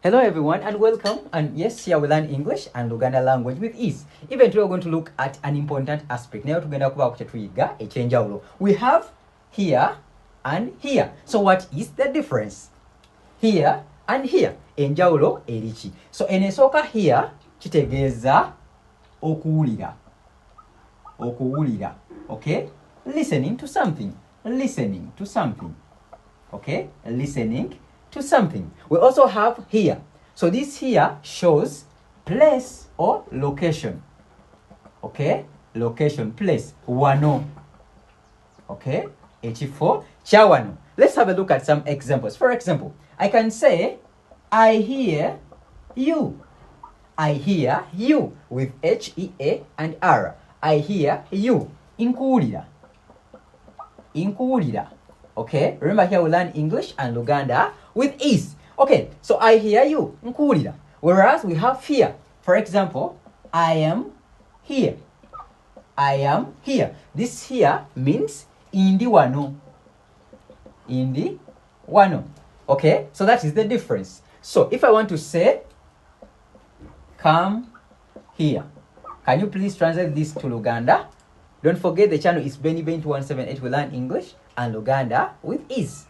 Hello everyone and welcome, and yes, here we learn English and Luganda language with ease. Even today we're going to look at an important aspect. Now tugenda kuba kuchetwiga echenjawulo. We have here and here. So what is the difference? Here and here. Enjawulo erichi. So enesoka here kitegeeza okuwulira. Okuwulira. Okay? Listening to something. Listening to something. Okay? Listening to something. We also have here. So this here shows place or location. Okay? Location, place. Wano. Okay? H4. Chawano. Let's have a look at some examples. For example, I can say, I hear you. I hear you with H-E-A and R. I hear you. Inkuwulira. Inkuwulira. Okay? Remember here we learn English and Luganda with ease. Okay, so I hear you. Nkuwulira. Whereas we have here. For example, I am here. I am here. This here means indi wano. Indi wano. Okay, so that is the difference. So if I want to say, come here. Can you please translate this to Luganda? Don't forget the channel is Benny 2178. We learn English and Luganda with ease.